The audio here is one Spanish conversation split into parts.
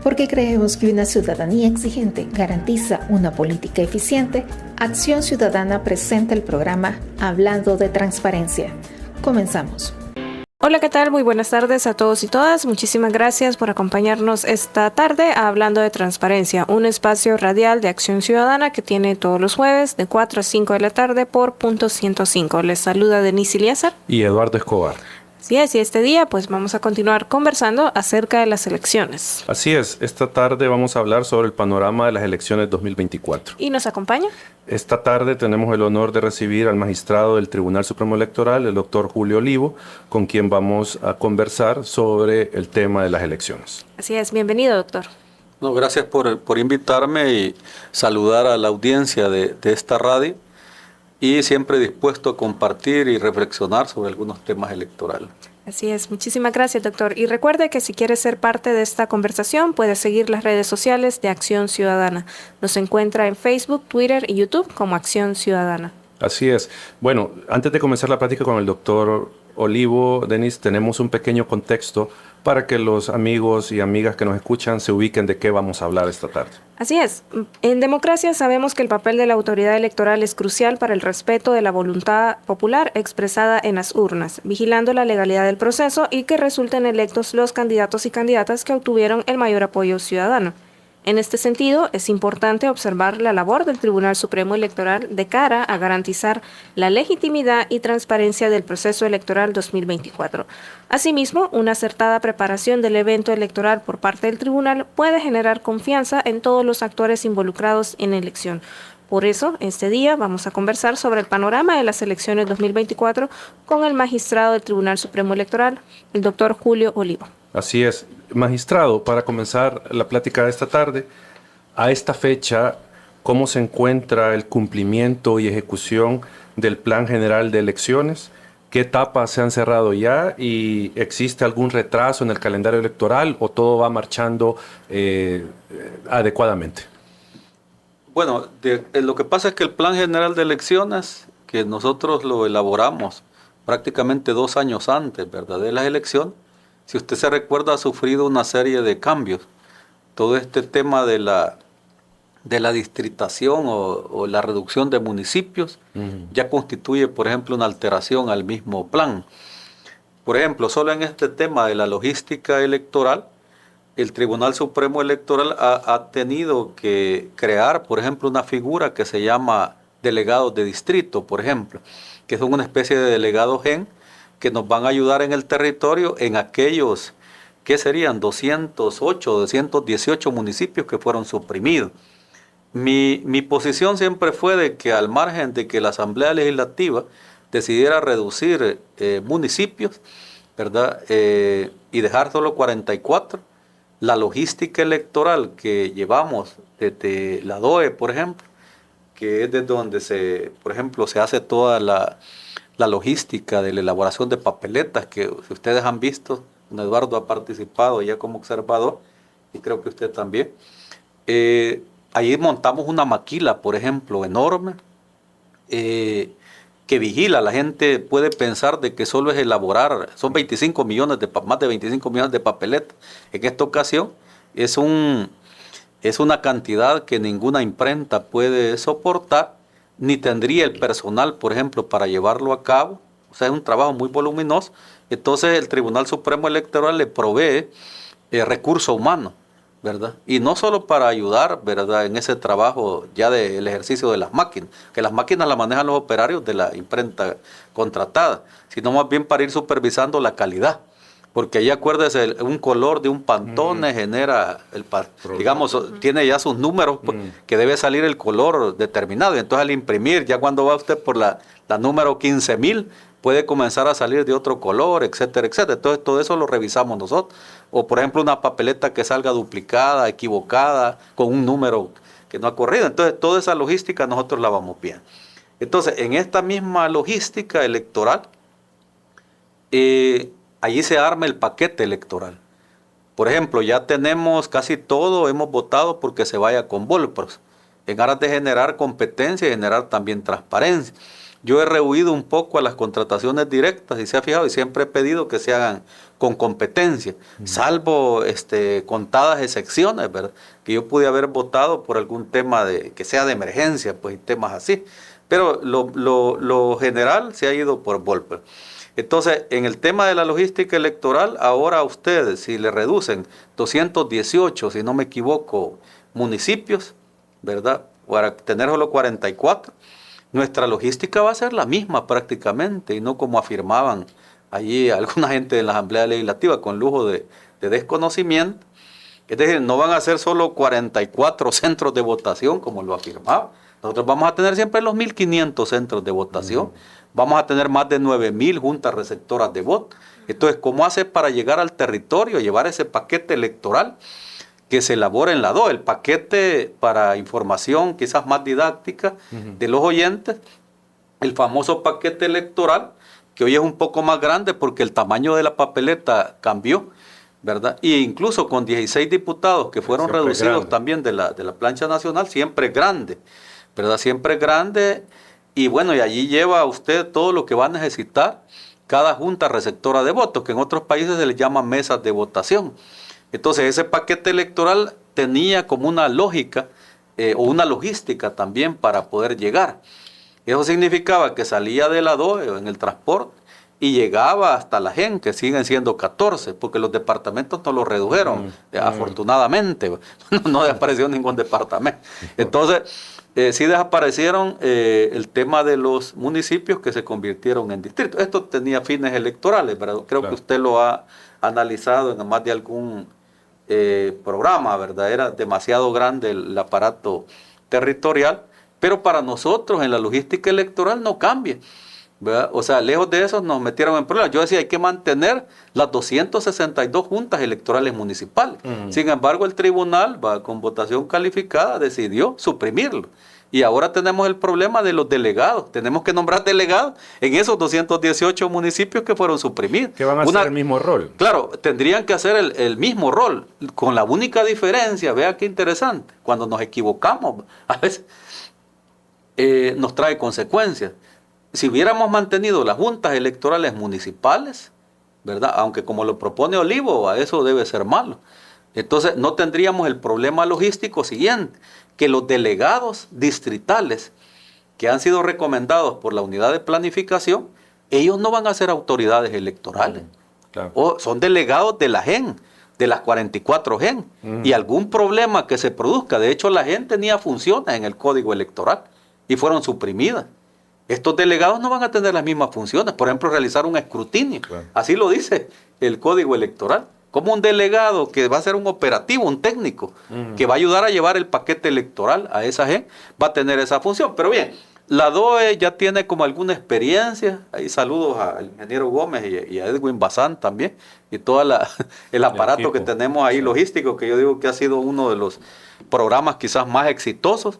Porque creemos que una ciudadanía exigente garantiza una política eficiente, Acción Ciudadana presenta el programa Hablando de Transparencia. Comenzamos. Hola, ¿qué tal? Muy buenas tardes a todos y todas. Muchísimas gracias por acompañarnos esta tarde a Hablando de Transparencia, un espacio radial de Acción Ciudadana que tiene todos los jueves de 4 a 5 de la tarde por Punto 105. Les saluda Denise Iliazar y Eduardo Escobar. Así es, y este día pues vamos a continuar conversando acerca de las elecciones. Así es, esta tarde vamos a hablar sobre el panorama de las elecciones 2024. ¿Y nos acompaña? Esta tarde tenemos el honor de recibir al magistrado del Tribunal Supremo Electoral, el doctor Julio Olivo, con quien vamos a conversar sobre el tema de las elecciones. Así es, bienvenido, doctor. No, gracias por invitarme y saludar a la audiencia de esta radio. Y siempre dispuesto a compartir y reflexionar sobre algunos temas electorales. Así es, muchísimas gracias, doctor. Y recuerde que si quiere ser parte de esta conversación, puede seguir las redes sociales de Acción Ciudadana. Nos encuentra en Facebook, Twitter y YouTube como Acción Ciudadana. Así es. Bueno, antes de comenzar la plática con el doctor Olivo, Denise, tenemos un pequeño contexto para que los amigos y amigas que nos escuchan se ubiquen de qué vamos a hablar esta tarde. Así es. En democracia sabemos que el papel de la autoridad electoral es crucial para el respeto de la voluntad popular expresada en las urnas, vigilando la legalidad del proceso y que resulten electos los candidatos y candidatas que obtuvieron el mayor apoyo ciudadano. En este sentido, es importante observar la labor del Tribunal Supremo Electoral de cara a garantizar la legitimidad y transparencia del proceso electoral 2024. Asimismo, una acertada preparación del evento electoral por parte del tribunal puede generar confianza en todos los actores involucrados en la elección. Por eso, este día vamos a conversar sobre el panorama de las elecciones 2024 con el magistrado del Tribunal Supremo Electoral, el doctor Julio Olivo. Así es. Magistrado, para comenzar la plática de esta tarde, a esta fecha, ¿cómo se encuentra el cumplimiento y ejecución del Plan General de Elecciones? ¿Qué etapas se han cerrado ya? ¿Y existe algún retraso en el calendario electoral o todo va marchando adecuadamente? Bueno, lo que pasa es que el Plan General de Elecciones, que nosotros lo elaboramos prácticamente 2 años antes, ¿verdad?, de las elecciones, si usted se recuerda, ha sufrido una serie de cambios. Todo este tema de la distritación o la reducción de municipios ya constituye, por ejemplo, una alteración al mismo plan. Por ejemplo, solo en este tema de la logística electoral, el Tribunal Supremo Electoral ha tenido que crear, por ejemplo, una figura que se llama delegados de distrito, por ejemplo, que son una especie de delegados gen, que nos van a ayudar en el territorio en aquellos que serían 208, 218 municipios que fueron suprimidos. Mi posición siempre fue de que al margen de que la Asamblea Legislativa decidiera reducir municipios, ¿verdad?, y dejar solo 44, la logística electoral que llevamos desde la DOE, por ejemplo, que es desde donde por ejemplo, se hace toda la logística de la elaboración de papeletas, que si ustedes han visto, don Eduardo ha participado ya como observador, y creo que usted también. Ahí montamos una maquila, por ejemplo, enorme, que vigila. La gente puede pensar de que solo es elaborar, son 25 millones más de 25 millones de papeletas. En esta ocasión es una cantidad que ninguna imprenta puede soportar, ni tendría el personal, por ejemplo, para llevarlo a cabo. O sea, es un trabajo muy voluminoso. Entonces, el Tribunal Supremo Electoral le provee recursos humanos, ¿verdad? Y no solo para ayudar, ¿verdad?, en ese trabajo ya del ejercicio de las máquinas, que las máquinas las manejan los operarios de la imprenta contratada, sino más bien para ir supervisando la calidad. Porque ahí, acuérdese, un color de un Pantone genera, digamos, tiene ya sus números, que debe salir el color determinado. Y entonces al imprimir, ya cuando va usted por la número 15,000, puede comenzar a salir de otro color, etcétera, etcétera. Entonces todo eso lo revisamos nosotros. O por ejemplo una papeleta que salga duplicada, equivocada, con un número que no ha corrido. Entonces toda esa logística nosotros la vamos viendo. Entonces en esta misma logística electoral, allí se arma el paquete electoral. Por ejemplo, ya tenemos casi todo, hemos votado porque se vaya con Volpros, en aras de generar competencia y generar también transparencia. yo he rehuido un poco a las contrataciones directas, y se ha fijado, y siempre he pedido que se hagan con competencia, salvo contadas excepciones, ¿verdad? Que yo pude haber votado por algún tema que sea de emergencia, pues, y temas así. Pero lo general se ha ido por Volper. Entonces, en el tema de la logística electoral, ahora a ustedes, si le reducen 218, si no me equivoco, municipios, ¿verdad? Para tener solo 44, nuestra logística va a ser la misma prácticamente, y no como afirmaban allí alguna gente de la Asamblea Legislativa con lujo de desconocimiento. Es decir, no van a ser solo 44 centros de votación como lo afirmaba. Nosotros vamos a tener siempre los 1.500 centros de votación. Vamos a tener más de 9.000 juntas receptoras de voto. Entonces, ¿cómo hace para llegar al territorio, llevar ese paquete electoral que se elabora en la DO? El paquete para información quizás más didáctica de los oyentes, el famoso paquete electoral, que hoy es un poco más grande porque el tamaño de la papeleta cambió, ¿verdad? E incluso con 16 diputados que fueron siempre reducidos grande. También de la plancha nacional, siempre grande, ¿verdad? Siempre grande. Y bueno, y allí lleva usted todo lo que va a necesitar cada junta receptora de votos, que en otros países se les llama mesas de votación. Entonces ese paquete electoral tenía como una lógica o una logística también para poder llegar. Eso significaba que salía de la DOE en el transporte y llegaba hasta la JEN, que siguen siendo 14, porque los departamentos no lo redujeron, afortunadamente. No desapareció ningún departamento. Entonces, sí desaparecieron el tema de los municipios que se convirtieron en distritos. Esto tenía fines electorales, ¿verdad? Creo que usted lo ha analizado en más de algún programa, ¿verdad? Era demasiado grande el aparato territorial, pero para nosotros en la logística electoral no cambia, ¿verdad? O sea, lejos de eso nos metieron en problemas. Yo decía, hay que mantener las 262 juntas electorales municipales. Sin embargo, el tribunal, con votación calificada, decidió suprimirlo. Y ahora tenemos el problema de los delegados. Tenemos que nombrar delegados en esos 218 municipios que fueron suprimidos. Que van a hacer el mismo rol. Claro, tendrían que hacer el mismo rol, con la única diferencia, vea qué interesante, cuando nos equivocamos, a veces nos trae consecuencias. Si hubiéramos mantenido las juntas electorales municipales, ¿verdad? Aunque como lo propone Olivo, a eso debe ser malo. Entonces no tendríamos el problema logístico siguiente, que los delegados distritales que han sido recomendados por la unidad de planificación, ellos no van a ser autoridades electorales. Claro. O son delegados de la JEN, de las 44 JEN. Y algún problema que se produzca, de hecho la JEN tenía funciones en el código electoral y fueron suprimidas. Estos delegados no van a tener las mismas funciones, por ejemplo, realizar un escrutinio. Claro. Así lo dice el código electoral. Como un delegado que va a ser un operativo, un técnico, que va a ayudar a llevar el paquete electoral a esa gente, va a tener esa función. Pero bien, la DOE ya tiene como alguna experiencia. Ahí saludos al ingeniero Gómez y a Edwin Bazán también, y todo el aparato que tenemos ahí logístico, que yo digo que ha sido uno de los programas quizás más exitosos.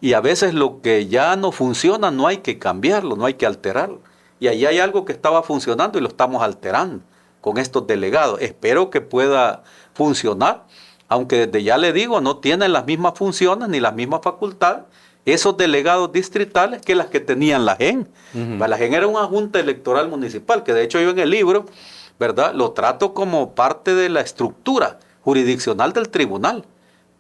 Y a veces lo que ya no funciona no hay que cambiarlo, no hay que alterarlo. Y ahí hay algo que estaba funcionando y lo estamos alterando con estos delegados. Espero que pueda funcionar, aunque desde ya le digo, no tienen las mismas funciones ni las mismas facultades esos delegados distritales que las que tenían la JEN. La JEN era una junta electoral municipal, que de hecho yo en el libro, ¿verdad?, lo trato como parte de la estructura jurisdiccional del tribunal,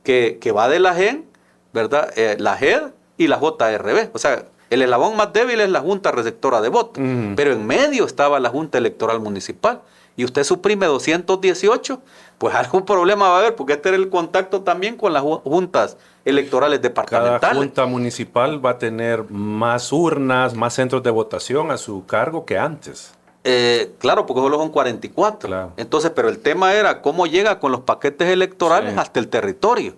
que va de la JEN, ¿verdad?, la JED y la JRB. O sea, el eslabón más débil es la junta receptora de votos, pero en medio estaba la junta electoral municipal. Y usted suprime 218, pues algún problema va a haber, porque este era el contacto también con las juntas electorales departamentales. Cada junta municipal va a tener más urnas, más centros de votación a su cargo que antes. Claro, porque solo son 44. Claro. Entonces, pero el tema era cómo llega con los paquetes electorales hasta el territorio,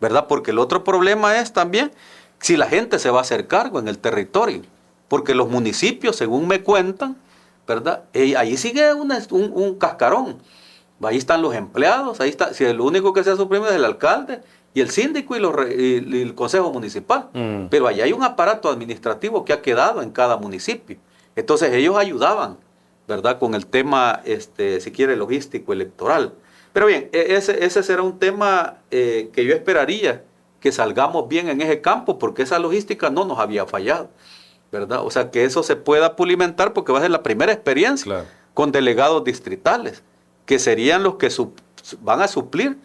¿verdad? Porque el otro problema es también si la gente se va a hacer cargo en el territorio, porque los municipios, según me cuentan, ¿verdad?, ahí sigue un cascarón. Ahí están los empleados, ahí está, si el único que se ha suprimido es el alcalde y el síndico y el consejo municipal. Pero allá hay un aparato administrativo que ha quedado en cada municipio. Entonces ellos ayudaban, ¿verdad?, con el tema, si quiere, logístico electoral. Pero bien, ese será un tema que yo esperaría que salgamos bien en ese campo, porque esa logística no nos había fallado. ¿verdad? O sea, que eso se pueda pulimentar porque va a ser la primera experiencia Claro. con delegados distritales, que serían los que van a suplir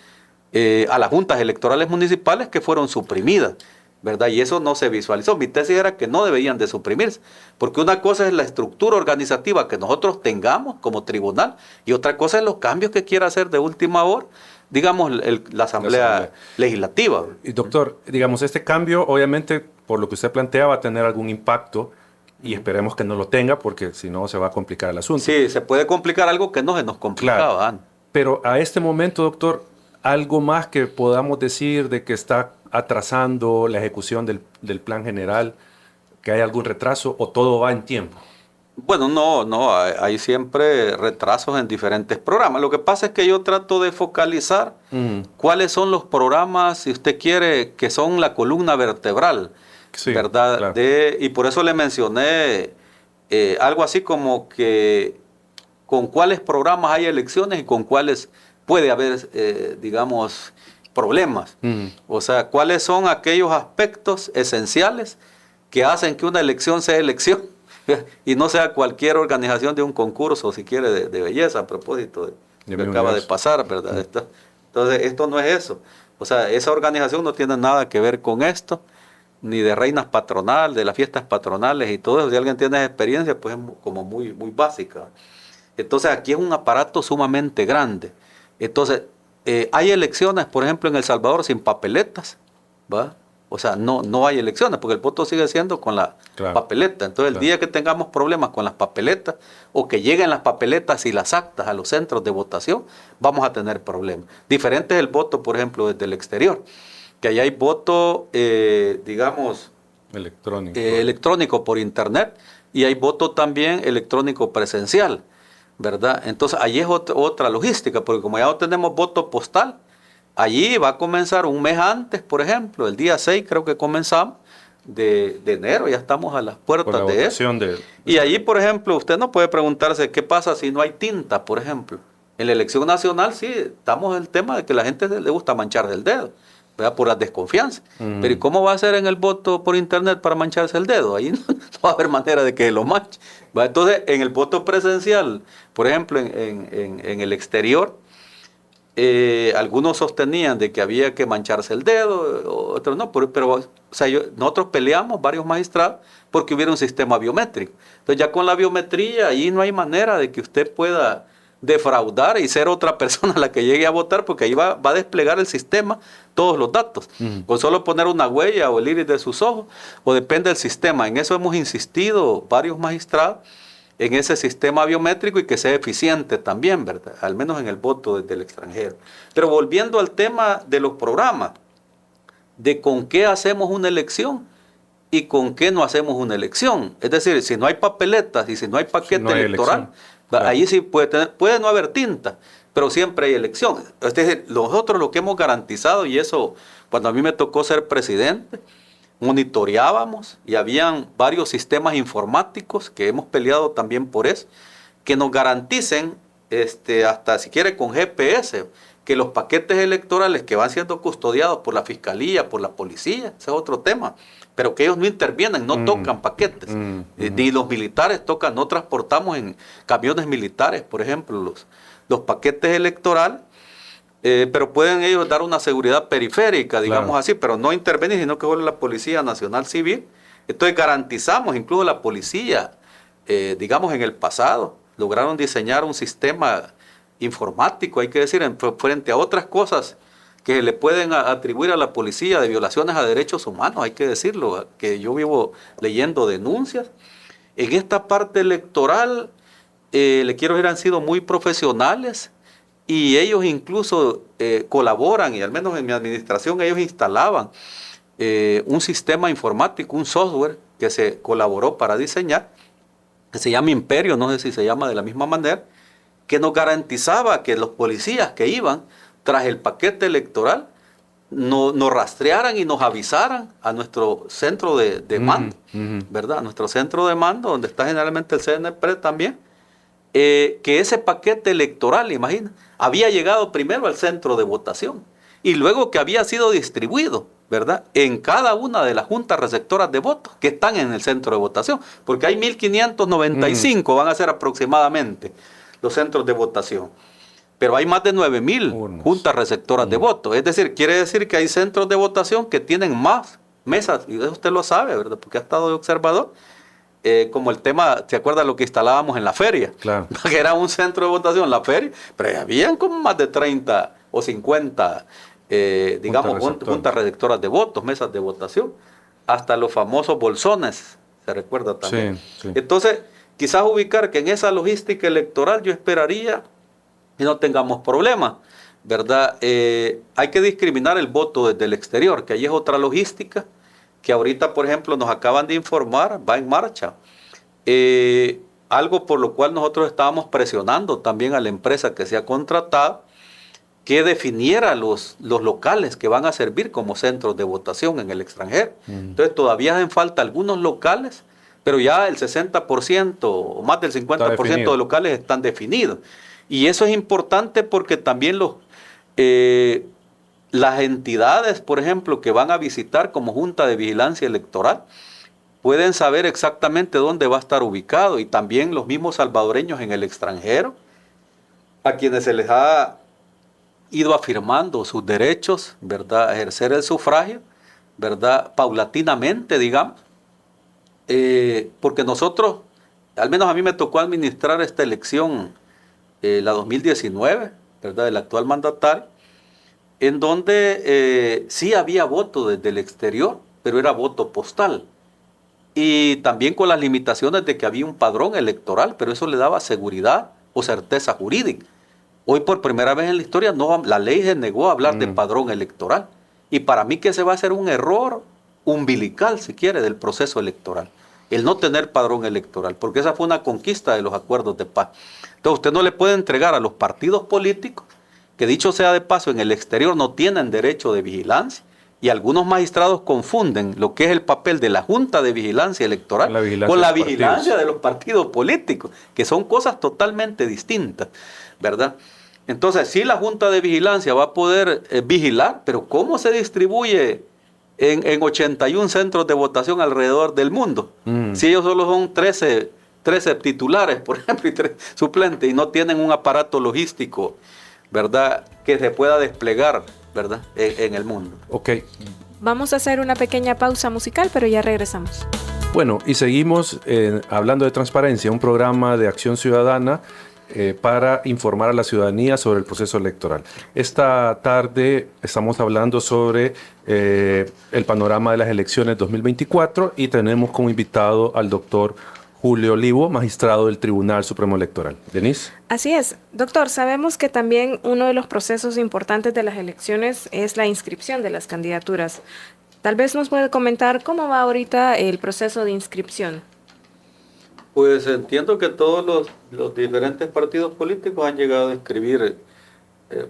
a las juntas electorales municipales que fueron suprimidas, ¿verdad? Y eso no se visualizó. Mi tesis era que no deberían de suprimirse, porque una cosa es la estructura organizativa que nosotros tengamos como tribunal y otra cosa es los cambios que quiera hacer de última hora, digamos, la Asamblea Legislativa. Y doctor, digamos, este cambio, obviamente, por lo que usted plantea, va a tener algún impacto y esperemos que no lo tenga porque si no se va a complicar el asunto. Sí, se puede complicar algo que no se nos complicaba. Claro. Pero a este momento, doctor, ¿algo más que podamos decir de que está atrasando la ejecución del plan general, que hay algún retraso o todo va en tiempo? Bueno, no, hay siempre retrasos en diferentes programas. Lo que pasa es que yo trato de focalizar cuáles son los programas, si usted quiere, que son la columna vertebral, sí, ¿verdad? Claro. Y por eso le mencioné algo así como que con cuáles programas hay elecciones y con cuáles puede haber, digamos, problemas. O sea, cuáles son aquellos aspectos esenciales que hacen que una elección sea elección y no sea cualquier organización de un concurso, si quiere, de belleza, a propósito de lo que acaba de pasar, ¿verdad? Entonces, esto no es eso. O sea, esa organización no tiene nada que ver con esto, ni de reinas patronales, de las fiestas patronales y todo eso. Si alguien tiene esa experiencia, pues es como muy, muy básica. Entonces, aquí es un aparato sumamente grande. Entonces, hay elecciones, por ejemplo, en El Salvador sin papeletas, ¿va? O sea, no hay elecciones porque el voto sigue siendo con la papeleta. Entonces, el día que tengamos problemas con las papeletas o que lleguen las papeletas y las actas a los centros de votación, vamos a tener problemas. Diferente es el voto, por ejemplo, desde el exterior, que allá hay voto, digamos, electrónico por internet y hay voto también electrónico presencial, ¿verdad? Entonces, allí es otra logística, porque como ya no tenemos voto postal, allí va a comenzar un mes antes, por ejemplo, el día 6 creo que comenzamos, de enero, ya estamos a las puertas de eso. Y allí, por ejemplo, usted no puede preguntarse qué pasa si no hay tinta, por ejemplo. En la elección nacional sí, estamos en el tema de que la gente le gusta mancharse el dedo, ¿verdad? Por la desconfianza. Pero ¿y cómo va a ser en el voto por internet para mancharse el dedo? Ahí no va a haber manera de que lo manche, ¿verdad? Entonces, en el voto presencial, por ejemplo, en el exterior, algunos sostenían de que había que mancharse el dedo, otros no, pero o sea, nosotros peleamos, varios magistrados, porque hubiera un sistema biométrico. Entonces ya con la biometría, ahí no hay manera de que usted pueda defraudar y ser otra persona la que llegue a votar, porque ahí va a desplegar el sistema todos los datos. Con solo poner una huella o el iris de sus ojos, o depende del sistema. En eso hemos insistido varios magistrados, en ese sistema biométrico y que sea eficiente también, ¿verdad? Al menos en el voto desde el extranjero. Pero volviendo al tema de los programas, de con qué hacemos una elección y con qué no hacemos una elección. Es decir, si no hay papeletas y si no hay paquete electoral, claro, ahí sí puede no haber tinta, pero siempre hay elección. Es decir, nosotros lo que hemos garantizado, y eso cuando a mí me tocó ser presidente, monitoreábamos y habían varios sistemas informáticos que hemos peleado también por eso, que nos garanticen, hasta si quiere con GPS, que los paquetes electorales que van siendo custodiados por la Fiscalía, por la Policía, ese es otro tema, pero que ellos no intervienen, no tocan paquetes, ni los militares tocan, no transportamos en camiones militares, por ejemplo, los paquetes electorales, pero pueden ellos dar una seguridad periférica, digamos así, pero no intervenir, sino que fue la Policía Nacional Civil. Entonces garantizamos, incluso la policía, digamos en el pasado, lograron diseñar un sistema informático, hay que decir, frente a otras cosas que le pueden atribuir a la policía de violaciones a derechos humanos, hay que decirlo, que yo vivo leyendo denuncias. En esta parte electoral, le quiero decir, han sido muy profesionales, y ellos incluso colaboran, y al menos en mi administración ellos instalaban un sistema informático, un software que se colaboró para diseñar, que se llama Imperio, no sé si se llama de la misma manera, que nos garantizaba que los policías que iban tras el paquete electoral nos rastrearan y nos avisaran a nuestro centro de mando, ¿verdad? A nuestro centro de mando, donde está generalmente el CNPRE también, que ese paquete electoral, imagina, había llegado primero al centro de votación y luego que había sido distribuido, ¿verdad?, en cada una de las juntas receptoras de votos que están en el centro de votación, porque hay 1.595, van a ser aproximadamente los centros de votación. Pero hay más de 9.000 juntas receptoras de votos. Es decir, quiere decir que hay centros de votación que tienen más mesas, y eso usted lo sabe, ¿verdad?, porque ha estado de observador. Como el tema, ¿se acuerda lo que instalábamos en la feria? Claro. Que era un centro de votación, la feria, pero habían como más de 30 o 50, digamos, juntas receptoras de votos, mesas de votación, hasta los famosos bolsones, ¿se recuerda también? Sí, sí. Entonces, quizás ubicar que en esa logística electoral yo esperaría y no tengamos problemas, ¿verdad? Hay que discriminar el voto desde el exterior, que ahí es otra logística que ahorita, por ejemplo, nos acaban de informar, va en marcha. Algo por lo cual nosotros estábamos presionando también a la empresa que se ha contratado, que definiera los locales que van a servir como centros de votación en el extranjero. Entonces todavía hacen falta algunos locales, pero ya el 60% o más del 50% de locales están definidos. Y eso es importante porque también las entidades, por ejemplo, que van a visitar como Junta de Vigilancia Electoral, pueden saber exactamente dónde va a estar ubicado, y también los mismos salvadoreños en el extranjero, a quienes se les ha ido afirmando sus derechos, ¿verdad?, a ejercer el sufragio, ¿verdad?, paulatinamente, digamos, porque nosotros, al menos a mí me tocó administrar esta elección, la 2019, ¿verdad?, del actual mandatario, en donde sí había voto desde el exterior, pero era voto postal. Y también con las limitaciones de que había un padrón electoral, pero eso le daba seguridad o certeza jurídica. Hoy por primera vez en la historia la ley se negó a hablar de padrón electoral. Y para mí que ese va a ser un error umbilical, si quiere, del proceso electoral. El no tener padrón electoral, porque esa fue una conquista de los acuerdos de paz. Entonces usted no le puede entregar a los partidos políticos, que dicho sea de paso en el exterior no tienen derecho de vigilancia, y algunos magistrados confunden lo que es el papel de la Junta de Vigilancia Electoral con la vigilancia de los partidos políticos, que son cosas totalmente distintas, ¿verdad? Entonces, sí, la Junta de Vigilancia va a poder vigilar, pero ¿cómo se distribuye en 81 centros de votación alrededor del mundo? Si ellos solo son 13 titulares, por ejemplo, y 3 suplentes, y no tienen un aparato logístico, ¿verdad?, que se pueda desplegar, ¿verdad?, en el mundo. Ok. Vamos a hacer una pequeña pausa musical, pero ya regresamos. Bueno, y seguimos hablando de transparencia, un programa de acción ciudadana para informar a la ciudadanía sobre el proceso electoral. Esta tarde estamos hablando sobre el panorama de las elecciones 2024 y tenemos como invitado al doctor Julio Olivo, magistrado del Tribunal Supremo Electoral. Denise. Así es. Doctor, sabemos que también uno de los procesos importantes de las elecciones es la inscripción de las candidaturas. Tal vez nos puede comentar cómo va ahorita el proceso de inscripción. Pues entiendo que todos los diferentes partidos políticos han llegado a inscribir,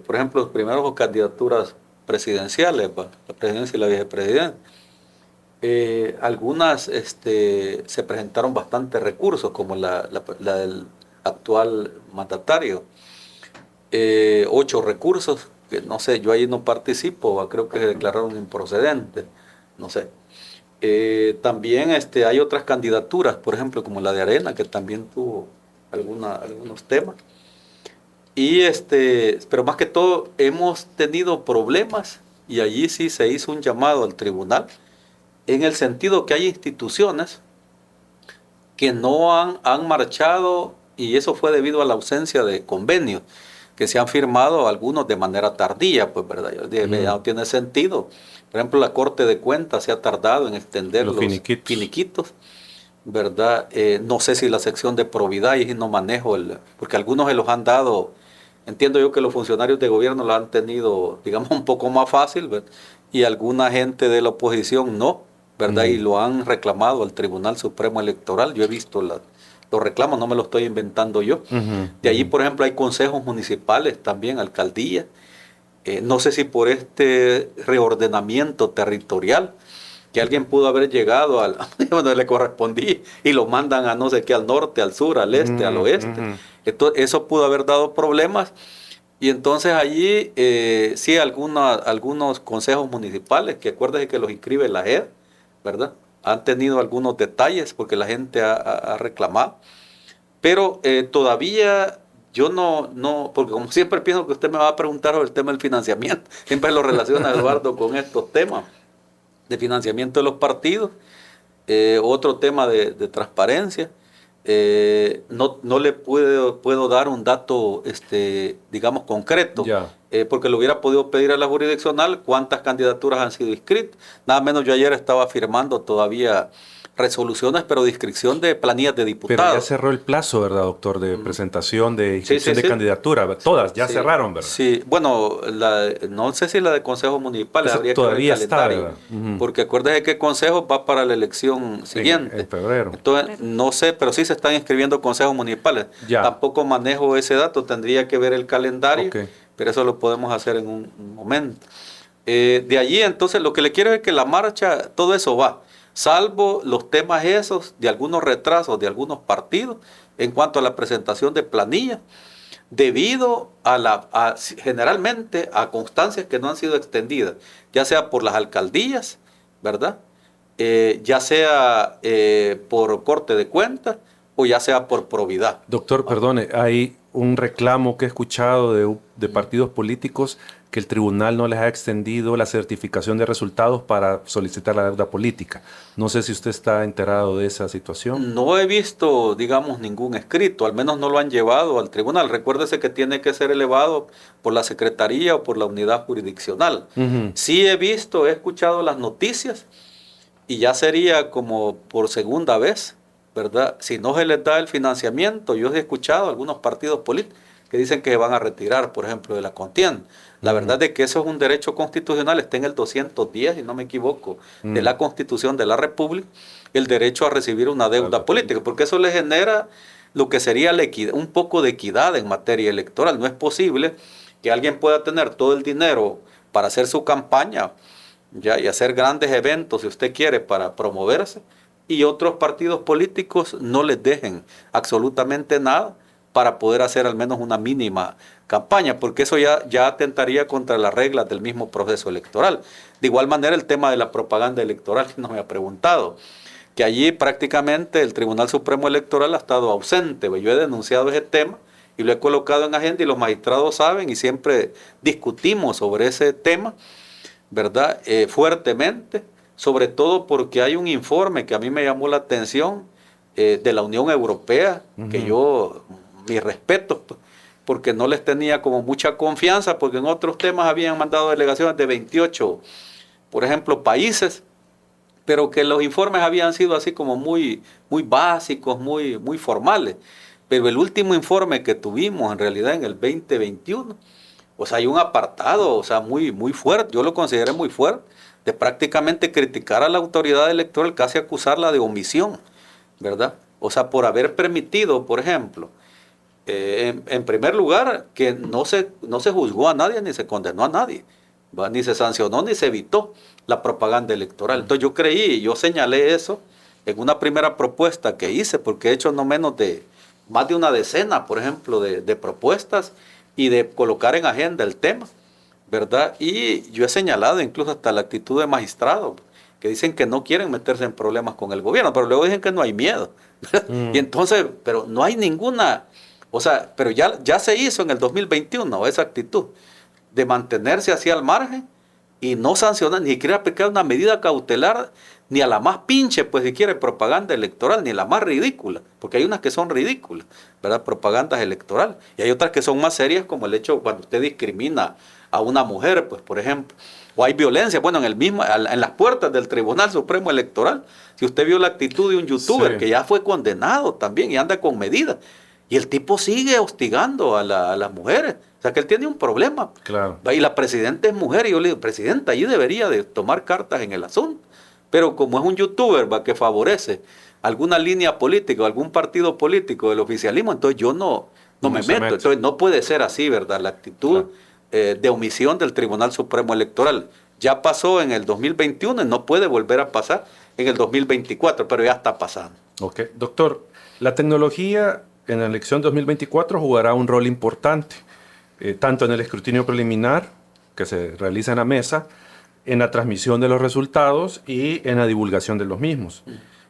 por ejemplo, los primeros candidaturas presidenciales, la presidencia y la vicepresidencia. Algunas se presentaron bastantes recursos, como la del actual mandatario. 8 recursos, que no sé, yo ahí no participo, creo que se declararon improcedentes, no sé. También hay otras candidaturas, por ejemplo, como la de Arena, que también tuvo algunos temas. Y pero más que todo hemos tenido problemas, y allí sí se hizo un llamado al tribunal, en el sentido que hay instituciones que no han marchado, y eso fue debido a la ausencia de convenios que se han firmado, algunos de manera tardía, pues, ¿verdad? Yo dije, ya no tiene sentido. Por ejemplo, la Corte de Cuentas se ha tardado en extender los finiquitos, ¿verdad? No sé si la sección de probidad, y no manejo, porque algunos se los han dado, entiendo yo que los funcionarios de gobierno lo han tenido, digamos, un poco más fácil, ¿verdad? Y alguna gente de la oposición no, ¿verdad? Y lo han reclamado al Tribunal Supremo Electoral. Yo he visto los reclamos, no me los estoy inventando yo. De allí, por ejemplo, hay consejos municipales también, alcaldías. No sé si por este reordenamiento territorial, que alguien pudo haber llegado a donde le correspondía y lo mandan a no sé qué, al norte, al sur, al este, al oeste. Entonces, eso pudo haber dado problemas. Y entonces allí sí algunos consejos municipales, que acuérdense que los inscribe la JED, ¿verdad? Han tenido algunos detalles porque la gente ha reclamado. Pero todavía yo no, porque como siempre pienso que usted me va a preguntar sobre el tema del financiamiento. Siempre lo relaciona Eduardo con estos temas de financiamiento de los partidos. Otro tema de transparencia. No le puedo dar un dato, digamos, concreto, porque lo hubiera podido pedir a la jurisdiccional cuántas candidaturas han sido inscritas. Nada menos yo ayer estaba firmando todavía resoluciones, pero de inscripción de planillas de diputados. Pero ya cerró el plazo, ¿verdad, doctor? De presentación, de inscripción de candidatura. Todas ya cerraron, ¿verdad? Sí, bueno, no sé si la de Consejo Municipal habría todavía que ver el calendario, está, porque acuérdese que el Consejo va para la elección siguiente. En febrero. Entonces, no sé, pero sí se están inscribiendo consejos municipales. Tampoco manejo ese dato, tendría que ver el calendario, pero eso lo podemos hacer en un momento. De allí, entonces, lo que le quiero es que la marcha, todo eso va, salvo los temas esos de algunos retrasos de algunos partidos en cuanto a la presentación de planillas, debido generalmente a constancias que no han sido extendidas, ya sea por las alcaldías, ¿verdad? Ya sea por corte de cuentas o ya sea por probidad. Doctor, perdone, hay un reclamo que he escuchado de partidos políticos que el tribunal no les ha extendido la certificación de resultados para solicitar la deuda política. No sé si usted está enterado de esa situación. No he visto, digamos, ningún escrito, al menos no lo han llevado al tribunal. Recuérdese que tiene que ser elevado por la Secretaría o por la unidad jurisdiccional. Sí he escuchado las noticias y ya sería como por segunda vez, ¿verdad? Si no se les da el financiamiento, yo he escuchado algunos partidos políticos que dicen que se van a retirar, por ejemplo, de la contienda. La verdad es que eso es un derecho constitucional, está en el 210, si no me equivoco, de la Constitución de la República, el derecho a recibir una deuda política, porque eso le genera lo que sería la equidad, un poco de equidad en materia electoral. No es posible que alguien pueda tener todo el dinero para hacer su campaña, ¿ya? Y hacer grandes eventos, si usted quiere, para promoverse, y otros partidos políticos no les dejen absolutamente nada para poder hacer al menos una mínima campaña, porque eso ya atentaría contra las reglas del mismo proceso electoral. De igual manera, el tema de la propaganda electoral, no me ha preguntado, que allí prácticamente el Tribunal Supremo Electoral ha estado ausente. Yo he denunciado ese tema y lo he colocado en agenda y los magistrados saben y siempre discutimos sobre ese tema, ¿verdad? Fuertemente, sobre todo porque hay un informe que a mí me llamó la atención de la Unión Europea, que yo, mi respeto, porque no les tenía como mucha confianza, porque en otros temas habían mandado delegaciones de 28, por ejemplo, países, pero que los informes habían sido así como muy básicos, muy formales. Pero el último informe que tuvimos en realidad en el 2021, o sea, hay un apartado, o sea, muy fuerte, yo lo consideré muy fuerte, de prácticamente criticar a la autoridad electoral, casi acusarla de omisión, ¿verdad? O sea, por haber permitido, por ejemplo, en primer lugar, que no se juzgó a nadie ni se condenó a nadie, ¿va? Ni se sancionó ni se evitó la propaganda electoral. Entonces yo señalé eso en una primera propuesta que hice, porque he hecho no menos de más de una decena, por ejemplo, de propuestas y de colocar en agenda el tema, ¿verdad? Y yo he señalado incluso hasta la actitud de magistrados que dicen que no quieren meterse en problemas con el gobierno, pero luego dicen que no hay miedo. Y entonces, pero no hay ninguna, o sea, pero ya se hizo en el 2021 esa actitud de mantenerse así al margen y no sancionar, ni siquiera aplicar una medida cautelar, ni a la más pinche, pues si quiere, propaganda electoral, ni la más ridícula, porque hay unas que son ridículas, ¿verdad? Propagandas electorales. Y hay otras que son más serias, como el hecho cuando usted discrimina a una mujer, pues por ejemplo, o hay violencia, bueno, en las puertas del Tribunal Supremo Electoral, si usted vio la actitud de un youtuber que ya fue condenado también y anda con medidas, y el tipo sigue hostigando a las mujeres, o sea que él tiene un problema. Claro. Y la presidenta es mujer, y yo le digo, presidenta, ahí debería de tomar cartas en el asunto, pero como es un youtuber que favorece alguna línea política o algún partido político del oficialismo, entonces yo no me meto. Entonces no puede ser así, ¿verdad? La actitud de omisión del Tribunal Supremo Electoral ya pasó en el 2021 y no puede volver a pasar en el 2024, pero ya está pasando. Ok, doctor, la tecnología en la elección 2024 jugará un rol importante. tanto en el escrutinio preliminar, que se realiza en la mesa, en la transmisión de los resultados y en la divulgación de los mismos.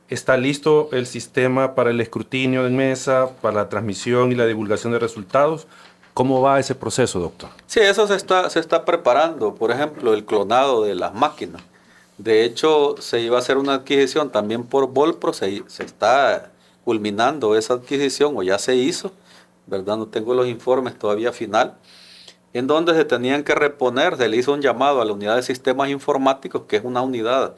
¿Está listo el sistema para el escrutinio de mesa, para la transmisión y la divulgación de resultados? ¿Cómo va ese proceso, doctor? Sí, eso se está preparando. Por ejemplo, el clonado de las máquinas. De hecho, se iba a hacer una adquisición también por Volpro. Se está culminando esa adquisición, o ya se hizo, ¿verdad? No tengo los informes todavía final, en donde se tenían que reponer. Se le hizo un llamado a la unidad de sistemas informáticos, que es una unidad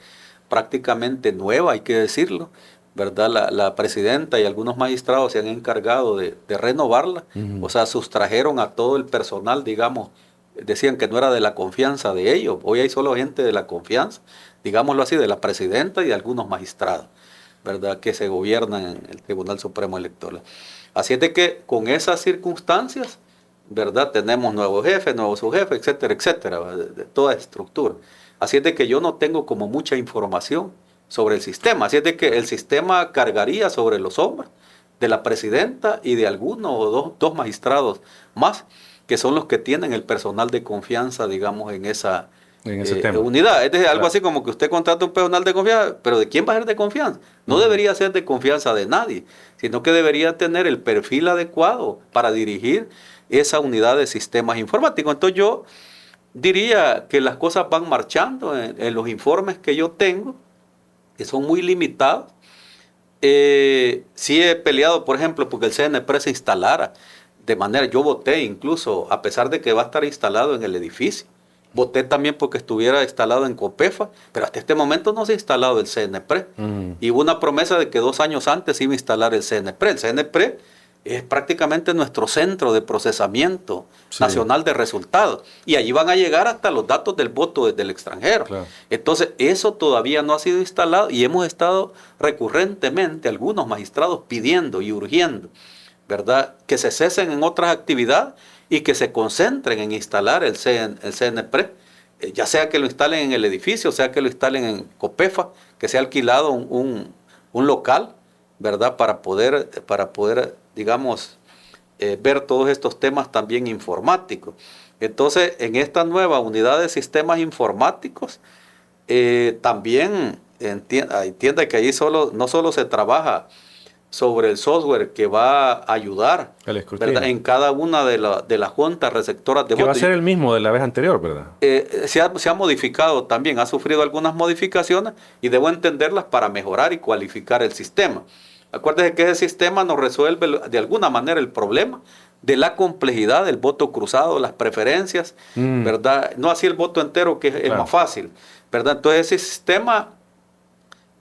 prácticamente nueva, hay que decirlo, ¿verdad? La presidenta y algunos magistrados se han encargado de renovarla. O sea, sustrajeron a todo el personal, digamos, decían que no era de la confianza de ellos. Hoy hay solo gente de la confianza, digámoslo así, de la presidenta y de algunos magistrados, ¿verdad?, que se gobiernan en el Tribunal Supremo Electoral. Así es de que con esas circunstancias, ¿verdad?, tenemos nuevos jefes, nuevos subjefes, etcétera, etcétera, de toda estructura. Así es de que yo no tengo como mucha información sobre el sistema. Así es de que el sistema cargaría sobre los hombros de la presidenta y de alguno o dos magistrados más, que son los que tienen el personal de confianza, digamos, en esa unidad. Es decir, algo así como que usted contrata un personal de confianza, pero ¿de quién va a ser de confianza? No debería ser de confianza de nadie, sino que debería tener el perfil adecuado para dirigir esa unidad de sistemas informáticos. Entonces yo diría que las cosas van marchando en los informes que yo tengo, que son muy limitados. Sí he peleado, por ejemplo, porque el CNPRE se instalara de manera, yo voté incluso, a pesar de que va a estar instalado en el edificio, voté también porque estuviera instalado en COPEFA, pero hasta este momento no se ha instalado el CNPRE. Y hubo una promesa de que 2 años antes iba a instalar el CNPRE. El CNPRE es prácticamente nuestro centro de procesamiento nacional de resultados. Y allí van a llegar hasta los datos del voto desde el extranjero. Claro. Entonces, eso todavía no ha sido instalado y hemos estado recurrentemente, algunos magistrados, pidiendo y urgiendo, ¿verdad?, que se cesen en otras actividades y que se concentren en instalar el CNPRE, ya sea que lo instalen en el edificio, sea que lo instalen en COPEFA, que sea alquilado un local, ¿verdad?, para poder digamos, ver todos estos temas también informáticos. Entonces, en esta nueva unidad de sistemas informáticos, también entienda que ahí no solo se trabaja sobre el software que va a ayudar, ¿verdad?, en cada una de las juntas receptoras de votos. Que va a ser el mismo de la vez anterior, ¿verdad? Se ha modificado también, ha sufrido algunas modificaciones y debo entenderlas para mejorar y cualificar el sistema. Acuérdense que ese sistema nos resuelve de alguna manera el problema de la complejidad del voto cruzado, las preferencias, ¿verdad? No así el voto entero, que es más fácil, ¿verdad? Entonces ese sistema,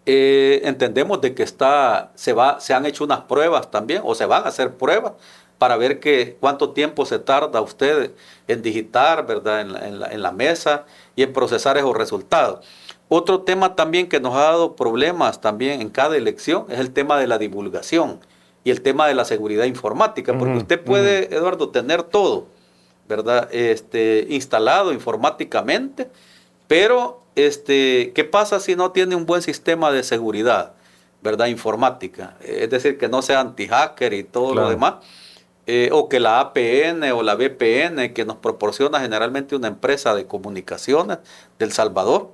entendemos de que se han hecho unas pruebas también, o se van a hacer pruebas para ver cuánto tiempo se tarda usted en digitar, ¿verdad?, en la mesa y en procesar esos resultados. Otro tema también que nos ha dado problemas también en cada elección es el tema de la divulgación y el tema de la seguridad informática, porque usted puede, Eduardo, tener todo, ¿verdad?, instalado informáticamente, pero ¿qué pasa si no tiene un buen sistema de seguridad, ¿verdad?, informática? Es decir, que no sea anti-hacker y todo lo demás, o que la APN o la VPN que nos proporciona generalmente una empresa de comunicaciones de El Salvador,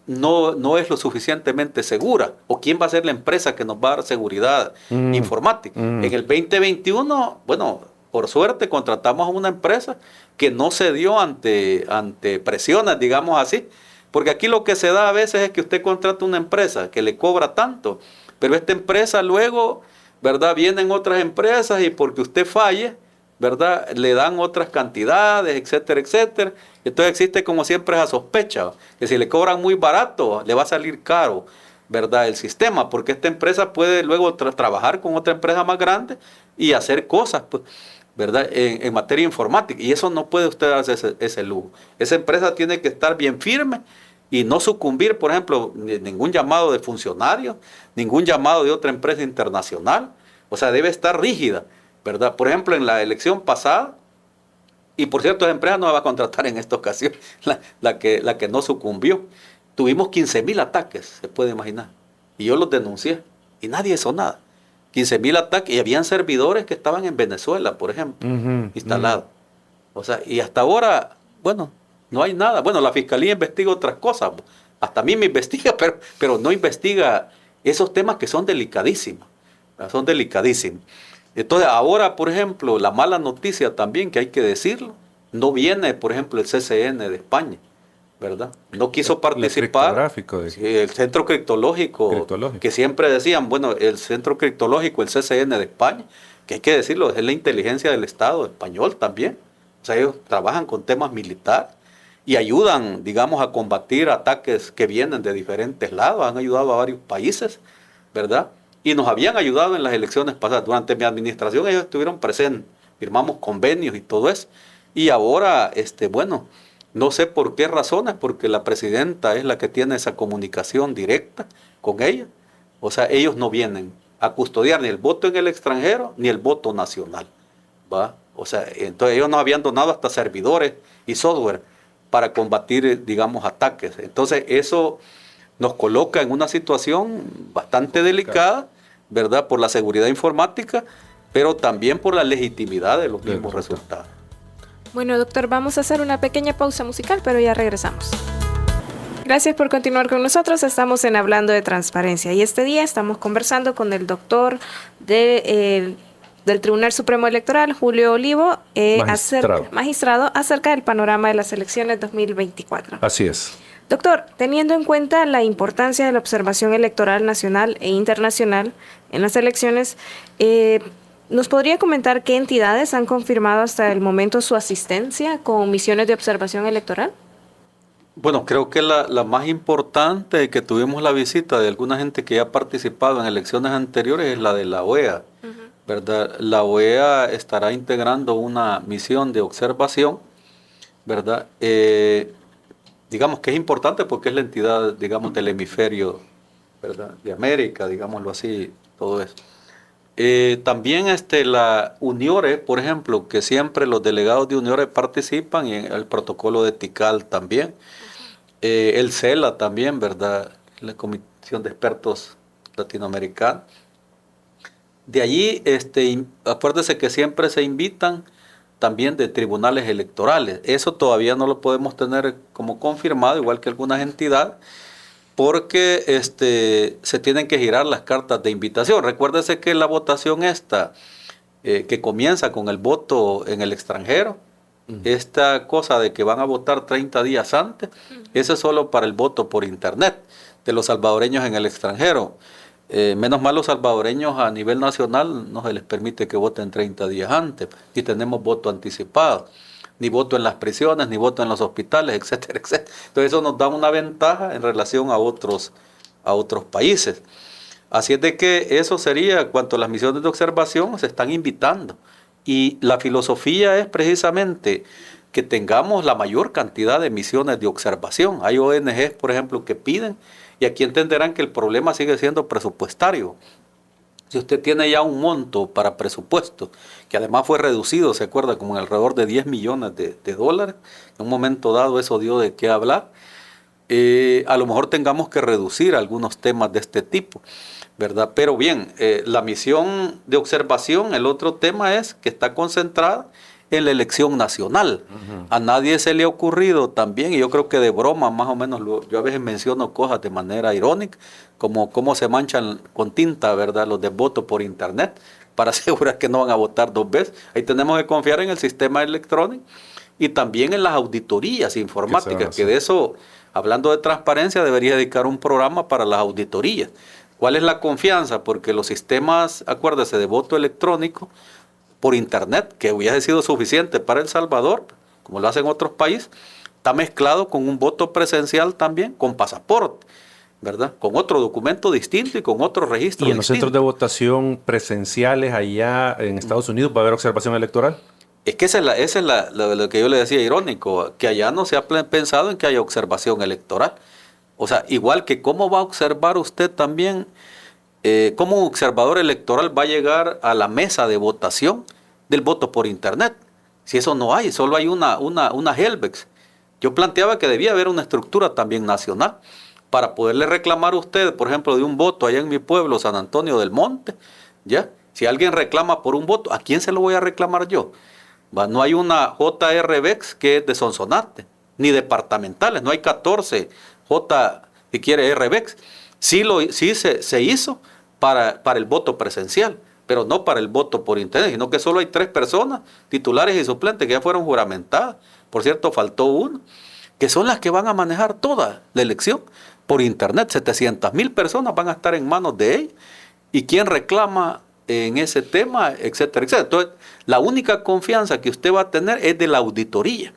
no es lo suficientemente segura. ¿O quién va a ser la empresa que nos va a dar seguridad informática? En el 2021, bueno, por suerte contratamos a una empresa que no cedió ante presiones, digamos así, porque aquí lo que se da a veces es que usted contrata una empresa que le cobra tanto, pero esta empresa luego, ¿verdad?, vienen otras empresas y porque usted falle, ¿verdad?, le dan otras cantidades, etcétera, etcétera. Entonces existe como siempre esa sospecha, que si le cobran muy barato, le va a salir caro, ¿verdad?, el sistema, porque esta empresa puede luego trabajar con otra empresa más grande y hacer cosas, pues, ¿verdad?, en materia informática. Y eso no puede usted darse ese lujo. Esa empresa tiene que estar bien firme y no sucumbir, por ejemplo, ningún llamado de funcionarios, ningún llamado de otra empresa internacional. O sea, debe estar rígida, ¿verdad? Por ejemplo, en la elección pasada, y por cierto, esa empresa no la va a contratar en esta ocasión, la que no sucumbió. Tuvimos 15,000 ataques, se puede imaginar. Y yo los denuncié y nadie hizo nada. 15.000 ataques, y habían servidores que estaban en Venezuela, por ejemplo, instalados. O sea, y hasta ahora, bueno, no hay nada. Bueno, la Fiscalía investiga otras cosas, hasta a mí me investiga, pero no investiga esos temas que son delicadísimos, son delicadísimos. Entonces, ahora, por ejemplo, la mala noticia también, que hay que decirlo, no viene, por ejemplo, el CCN de España, ¿verdad? No quiso participar. El centro criptológico, que siempre decían, bueno, el centro criptológico, el CCN de España, que hay que decirlo, es la inteligencia del Estado español también. O sea, ellos trabajan con temas militares y ayudan, digamos, a combatir ataques que vienen de diferentes lados. Han ayudado a varios países, ¿verdad? Y nos habían ayudado en las elecciones pasadas. Durante mi administración ellos estuvieron presentes, firmamos convenios y todo eso. Y ahora, bueno, no sé por qué razones, porque la presidenta es la que tiene esa comunicación directa con ella. O sea, ellos no vienen a custodiar ni el voto en el extranjero ni el voto nacional, ¿va? O sea, entonces ellos nos habían donado hasta servidores y software para combatir, digamos, ataques. Entonces eso nos coloca en una situación bastante delicada, ¿verdad? Por la seguridad informática, pero también por la legitimidad de los mismos resultados. Bueno, doctor, vamos a hacer una pequeña pausa musical, pero ya regresamos. Gracias por continuar con nosotros. Estamos en Hablando de Transparencia y este día estamos conversando con el doctor del Tribunal Supremo Electoral, Julio Olivo, magistrado, acerca del panorama de las elecciones 2024. Así es. Doctor, teniendo en cuenta la importancia de la observación electoral nacional e internacional en las elecciones, ¿nos podría comentar qué entidades han confirmado hasta el momento su asistencia con misiones de observación electoral? Bueno, creo que la más importante, que tuvimos la visita de alguna gente que ya ha participado en elecciones anteriores, es la de la OEA, ¿verdad? La OEA estará integrando una misión de observación, ¿verdad? Digamos que es importante porque es la entidad, digamos, del hemisferio, ¿verdad?, de América, digámoslo así, todo eso. También la UNIORE, por ejemplo, que siempre los delegados de UNIORE participan, y en el protocolo de TICAL también. El CELA también, ¿verdad?, la Comisión de Expertos Latinoamericanos. De allí, acuérdese que siempre se invitan también de tribunales electorales. Eso todavía no lo podemos tener como confirmado, igual que algunas entidades, porque se tienen que girar las cartas de invitación. Recuérdese que la votación que comienza con el voto en el extranjero, esta cosa de que van a votar 30 días antes, eso es solo para el voto por internet de los salvadoreños en el extranjero. Menos mal los salvadoreños a nivel nacional no se les permite que voten 30 días antes, y tenemos voto anticipado. Ni voto en las prisiones, ni voto en los hospitales, etcétera, etcétera. Entonces eso nos da una ventaja en relación a otros países. Así es de que eso sería cuanto a las misiones de observación, se están invitando. Y la filosofía es precisamente que tengamos la mayor cantidad de misiones de observación. Hay ONGs, por ejemplo, que piden, y aquí entenderán que el problema sigue siendo presupuestario. Si usted tiene ya un monto para presupuesto, que además fue reducido, se acuerda, como en alrededor de 10 millones de dólares, en un momento dado eso dio de qué hablar, a lo mejor tengamos que reducir algunos temas de este tipo, ¿verdad? Pero bien, la misión de observación, el otro tema es que está concentrada en la elección nacional. A nadie se le ha ocurrido también, y yo creo que de broma más o menos, yo a veces menciono cosas de manera irónica, como cómo se manchan con tinta, ¿verdad?, los de voto por internet, para asegurar que no van a votar 2 veces. Ahí tenemos que confiar en el sistema electrónico y también en las auditorías informáticas, que de eso, hablando de transparencia, debería dedicar un programa para las auditorías. ¿Cuál es la confianza? Porque los sistemas, acuérdese, de voto electrónico por internet, que hubiese sido suficiente para El Salvador, como lo hacen otros países, está mezclado con un voto presencial también, con pasaporte, ¿verdad?, con otro documento distinto y con otro registro distinto. ¿Y en los centros de votación presenciales allá en Estados Unidos va a haber observación electoral? Es que esa es lo que yo le decía irónico, que allá no se ha pensado en que haya observación electoral. O sea, igual que cómo va a observar usted también, cómo un observador electoral va a llegar a la mesa de votación del voto por internet. Si eso no hay, solo hay una Helvex. Yo planteaba que debía haber una estructura también nacional para poderle reclamar a usted, por ejemplo, de un voto allá en mi pueblo, San Antonio del Monte, ¿ya? Si alguien reclama por un voto, ¿a quién se lo voy a reclamar yo? ¿Va? No hay una JRVEX que es de Sonsonate, ni departamentales, no hay 14 J que quiere RVEX. Sí se hizo para el voto presencial, pero no para el voto por internet, sino que solo hay 3 personas, titulares y suplentes, que ya fueron juramentadas. Por cierto, faltó uno, que son las que van a manejar toda la elección por internet. 700,000 personas van a estar en manos de ellos. ¿Y quién reclama en ese tema? Etcétera, etcétera. Entonces, la única confianza que usted va a tener es de la auditoría,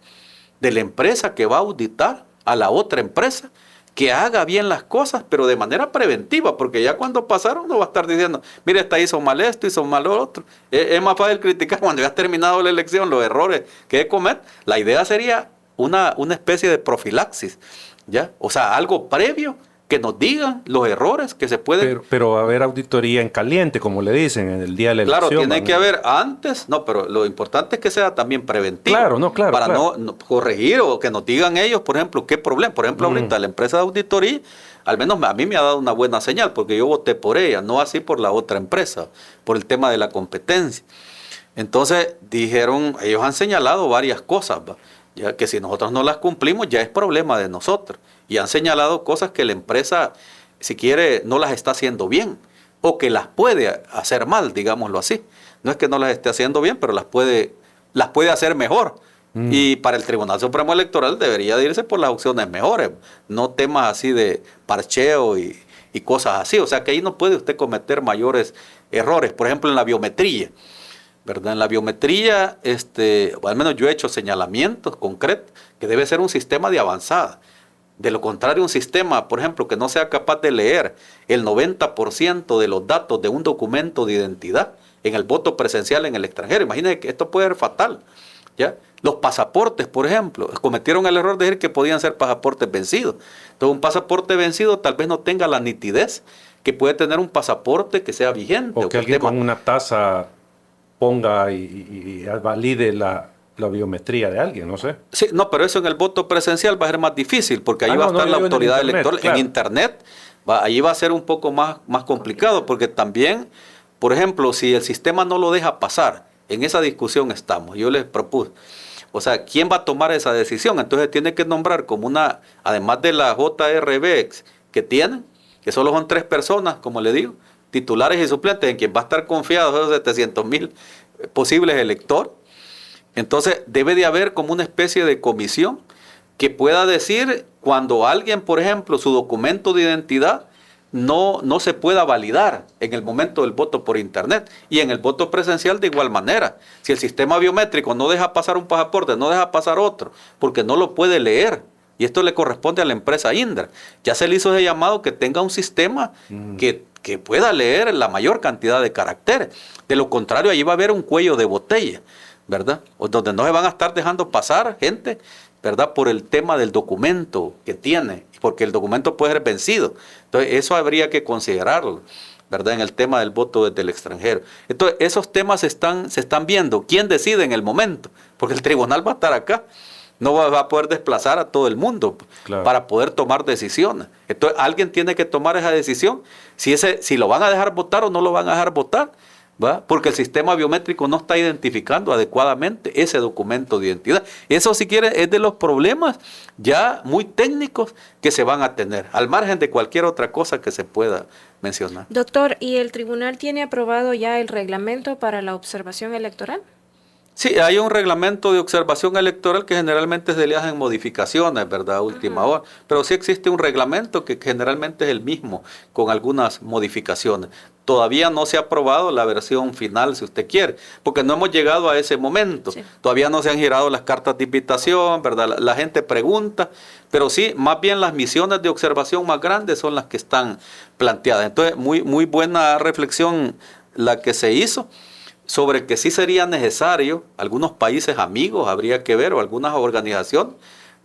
de la empresa que va a auditar a la otra empresa, que haga bien las cosas, pero de manera preventiva, porque ya cuando pasaron no va a estar diciendo, mire, esta hizo mal esto, hizo mal lo otro. Es más fácil criticar cuando ya has terminado la elección los errores que comete. La idea sería una especie de profilaxis, ¿ya? O sea, algo previo que nos digan los errores que se pueden... Pero va a haber auditoría en caliente, como le dicen, en el día de la elección. Claro, tiene que haber antes, no, pero lo importante es que sea también preventivo. Claro, para no corregir o que nos digan ellos, por ejemplo, qué problema. Por ejemplo, ahorita la empresa de auditoría, al menos a mí me ha dado una buena señal, porque yo voté por ella, no así por la otra empresa, por el tema de la competencia. Entonces, dijeron, ellos han señalado varias cosas, ¿va? Ya que si nosotros no las cumplimos, ya es problema de nosotros. Y han señalado cosas que la empresa, si quiere, no las está haciendo bien, o que las puede hacer mal, digámoslo así. No es que no las esté haciendo bien, pero las puede hacer mejor. Y para el Tribunal Supremo Electoral debería de irse por las opciones mejores, no temas así de parcheo y cosas así. O sea que ahí no puede usted cometer mayores errores. Por ejemplo, en la biometría, ¿verdad? En la biometría, o al menos yo he hecho señalamientos concretos, que debe ser un sistema de avanzada. De lo contrario, un sistema, por ejemplo, que no sea capaz de leer el 90% de los datos de un documento de identidad en el voto presencial en el extranjero. Imagínense que esto puede ser fatal, ¿ya? Los pasaportes, por ejemplo, cometieron el error de decir que podían ser pasaportes vencidos. Entonces, un pasaporte vencido tal vez no tenga la nitidez que puede tener un pasaporte que sea vigente. O que alguien con una tasa ponga y valide la biometría de alguien, no sé. Sí, no, pero eso en el voto presencial va a ser más difícil, porque ahí va a estar la autoridad electoral. Claro. En internet, ahí va a ser un poco más complicado, porque también, por ejemplo, si el sistema no lo deja pasar, en esa discusión estamos. Yo les propuse, o sea, ¿quién va a tomar esa decisión? Entonces tiene que nombrar como además de la JRVEX que tienen, que solo son 3 personas, como le digo, titulares y suplentes, en quien va a estar confiado esos 700,000 posibles electores. Entonces debe de haber como una especie de comisión que pueda decir cuando alguien, por ejemplo, su documento de identidad no se pueda validar en el momento del voto por internet, y en el voto presencial de igual manera. Si el sistema biométrico no deja pasar un pasaporte, no deja pasar otro, porque no lo puede leer, y esto le corresponde a la empresa Indra, ya se le hizo ese llamado que tenga un sistema que pueda leer la mayor cantidad de caracteres. De lo contrario, allí va a haber un cuello de botella, ¿verdad? O donde no se van a estar dejando pasar gente, ¿verdad? Por el tema del documento que tiene, porque el documento puede ser vencido. Entonces, eso habría que considerarlo, ¿verdad? En el tema del voto desde el extranjero. Entonces, esos temas se están viendo. ¿Quién decide en el momento? Porque el tribunal va a estar acá. No va a poder desplazar a todo el mundo, claro, para poder tomar decisiones. Entonces, alguien tiene que tomar esa decisión, si lo van a dejar votar o no lo van a dejar votar, ¿va? Porque el sistema biométrico no está identificando adecuadamente ese documento de identidad. Eso, si quiere, es de los problemas ya muy técnicos que se van a tener, al margen de cualquier otra cosa que se pueda mencionar. Doctor, ¿y el tribunal tiene aprobado ya el reglamento para la observación electoral? Sí, hay un reglamento de observación electoral que generalmente se le hacen modificaciones, ¿verdad? A última hora. Pero sí existe un reglamento que generalmente es el mismo, con algunas modificaciones. Todavía no se ha aprobado la versión final, si usted quiere, porque no hemos llegado a ese momento. Sí. Todavía no se han girado las cartas de invitación, ¿verdad? La gente pregunta, pero sí, más bien las misiones de observación más grandes son las que están planteadas. Entonces, muy buena reflexión la que se hizo sobre que sí sería necesario, algunos países amigos habría que ver, o algunas organizaciones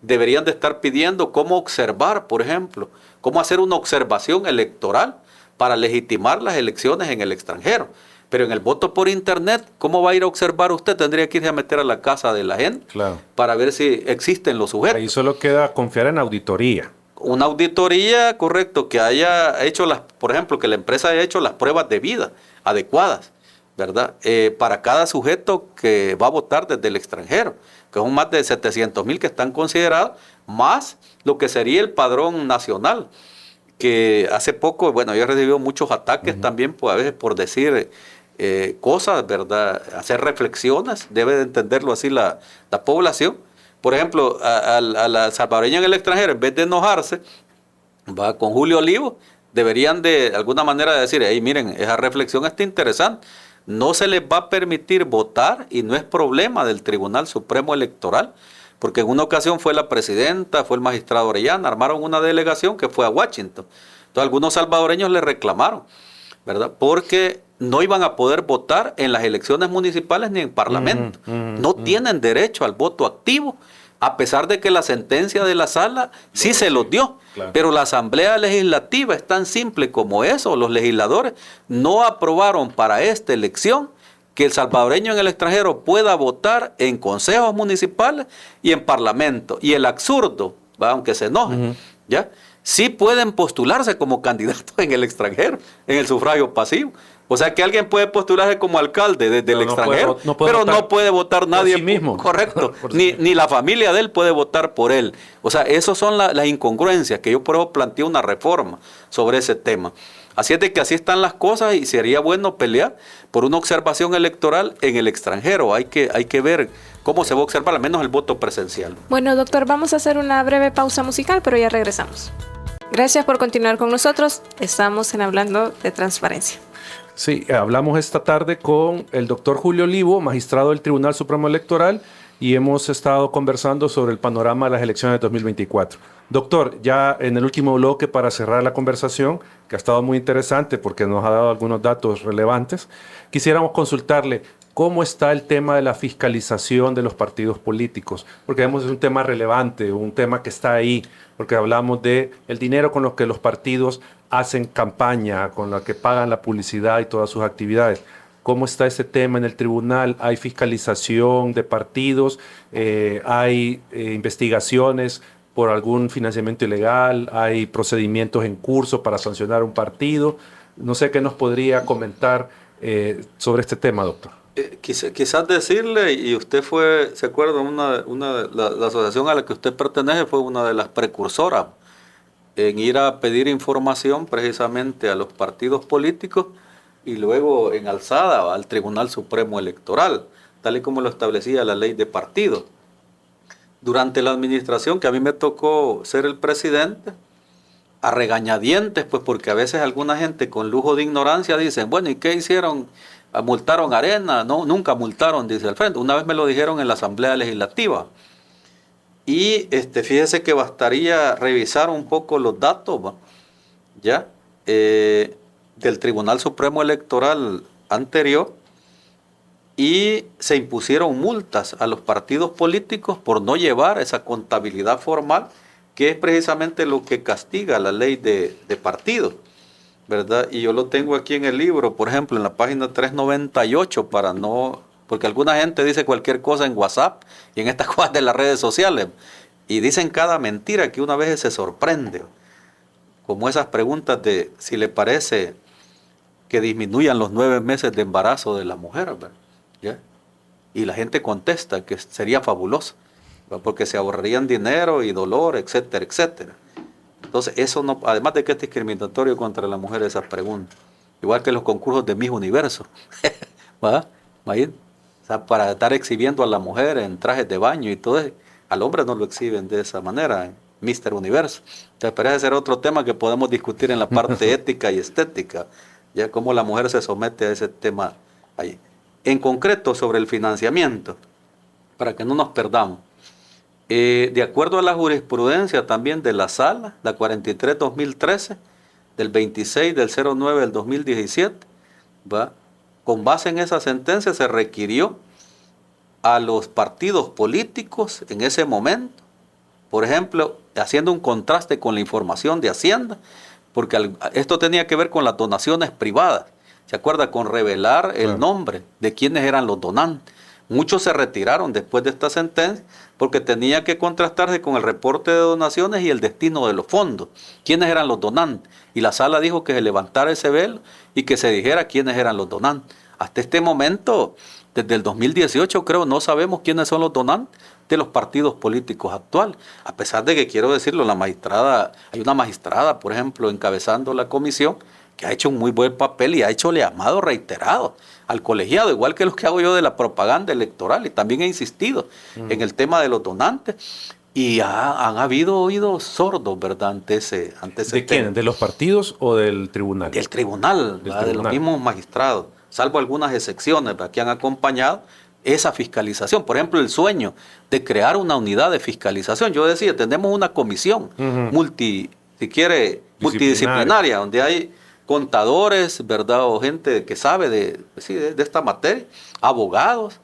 deberían de estar pidiendo cómo observar, por ejemplo, cómo hacer una observación electoral para legitimar las elecciones en el extranjero. Pero en el voto por internet, ¿cómo va a ir a observar usted? Tendría que irse a meter a la casa de la gente, claro, para ver si existen los sujetos. Ahí solo queda confiar en auditoría. Una auditoría, correcto, que haya hecho por ejemplo, que la empresa haya hecho las pruebas de vida. adecuadas, ¿verdad? Para cada sujeto que va a votar desde el extranjero, que son más de 700,000 que están considerados, más lo que sería el padrón nacional, que hace poco, bueno, yo he recibido muchos ataques también, pues, a veces por decir cosas, ¿verdad? Hacer reflexiones, debe de entenderlo así la población. Por ejemplo, a la salvadoreña en el extranjero, en vez de enojarse, va con Julio Olivo, deberían de alguna manera decir, hey, miren, esa reflexión está interesante. No se les va a permitir votar y no es problema del Tribunal Supremo Electoral, porque en una ocasión fue la presidenta, fue el magistrado Orellana, armaron una delegación que fue a Washington. Entonces algunos salvadoreños le reclamaron, ¿verdad? Porque no iban a poder votar en las elecciones municipales ni en parlamento. No tienen derecho al voto activo, a pesar de que la sentencia de la sala sí se los dio. Claro. Pero la Asamblea Legislativa es tan simple como eso. Los legisladores no aprobaron para esta elección que el salvadoreño en el extranjero pueda votar en consejos municipales y en parlamento. Y el absurdo, ¿va? Aunque se enojen, ¿ya? Sí pueden postularse como candidatos en el extranjero, en el sufragio pasivo. O sea que alguien puede postularse como alcalde desde el extranjero, pero no puede votar nadie por sí mismo. Correcto, ni la familia de él puede votar por él. O sea, esas son las incongruencias que yo por eso planteo una reforma sobre ese tema. Así es de que así están las cosas y sería bueno pelear por una observación electoral en el extranjero. Hay que ver cómo se va a observar al menos el voto presencial. Bueno, doctor, vamos a hacer una breve pausa musical, pero ya regresamos. Gracias por continuar con nosotros. Estamos en Hablando de Transparencia. Sí, hablamos esta tarde con el doctor Julio Olivo, magistrado del Tribunal Supremo Electoral, y hemos estado conversando sobre el panorama de las elecciones de 2024. Doctor, ya en el último bloque para cerrar la conversación, que ha estado muy interesante porque nos ha dado algunos datos relevantes, quisiéramos consultarle cómo está el tema de la fiscalización de los partidos políticos, porque vemos que es un tema relevante, un tema que está ahí, porque hablamos de el dinero con los que los partidos hacen campaña, con lo que pagan la publicidad y todas sus actividades. ¿Cómo está ese tema en el tribunal? ¿Hay fiscalización de partidos? ¿Hay investigaciones por algún financiamiento ilegal? ¿Hay procedimientos en curso para sancionar un partido? No sé qué nos podría comentar sobre este tema, doctor. Quizás decirle, y usted fue, se acuerda, la asociación a la que usted pertenece fue una de las precursoras en ir a pedir información precisamente a los partidos políticos y luego en alzada al Tribunal Supremo Electoral, tal y como lo establecía la ley de partidos. Durante la administración que a mí me tocó ser el presidente, a regañadientes, pues porque a veces alguna gente con lujo de ignorancia dicen, bueno, ¿y qué hicieron? ¿Multaron Arena? No, nunca multaron, dice el frente. Una vez me lo dijeron en la Asamblea Legislativa. Y fíjese que bastaría revisar un poco los datos, ¿ya? Del Tribunal Supremo Electoral anterior, y se impusieron multas a los partidos políticos por no llevar esa contabilidad formal, que es precisamente lo que castiga la ley de partidos, ¿verdad? Y yo lo tengo aquí en el libro, por ejemplo, en la página 398, porque alguna gente dice cualquier cosa en WhatsApp y en estas cosas de las redes sociales, y dicen cada mentira que una vez se sorprende, como esas preguntas de si le parece que disminuyan los 9 meses de embarazo de la mujer, ¿verdad? ¿Ya? Y la gente contesta que sería fabuloso, ¿verdad? Porque se ahorrarían dinero y dolor, etcétera, etcétera. Entonces, eso no, además de que es discriminatorio contra la mujer esas preguntas, igual que los concursos de Miss Universo, ¿verdad? O sea, para estar exhibiendo a la mujer en trajes de baño y todo eso, al hombre no lo exhiben de esa manera, en Mr. Universo. Entonces, pero ese será otro tema que podemos discutir en la parte ética y estética, ya cómo la mujer se somete a ese tema ahí. En concreto, sobre el financiamiento, para que no nos perdamos. De acuerdo a la jurisprudencia también de la Sala, la 43-2013, del 26 del 09 del 2017, ¿va? Con base en esa sentencia se requirió a los partidos políticos en ese momento, por ejemplo, haciendo un contraste con la información de Hacienda, porque esto tenía que ver con las donaciones privadas, ¿se acuerda? Con revelar el nombre de quienes eran los donantes, Muchos se retiraron después de esta sentencia porque tenía que contrastarse con el reporte de donaciones y el destino de los fondos. ¿Quiénes eran los donantes? Y la sala dijo que se levantara ese velo y que se dijera quiénes eran los donantes. Hasta este momento, desde el 2018 creo, no sabemos quiénes son los donantes de los partidos políticos actuales. A pesar de que, quiero decirlo, hay una magistrada, por ejemplo, encabezando la comisión, que ha hecho un muy buen papel y ha hecho llamado reiterado al colegiado, igual que lo que hago yo de la propaganda electoral, y también he insistido en el tema de los donantes, y han habido oídos sordos, ¿verdad?, ante ese ¿De quién? ¿De los partidos o del tribunal? Del tribunal, de los mismos magistrados, salvo algunas excepciones, ¿verdad?, que han acompañado esa fiscalización. Por ejemplo, el sueño de crear una unidad de fiscalización. Yo decía, tenemos una comisión multidisciplinaria, donde hay contadores, ¿verdad?, o gente que sabe de esta materia, abogados,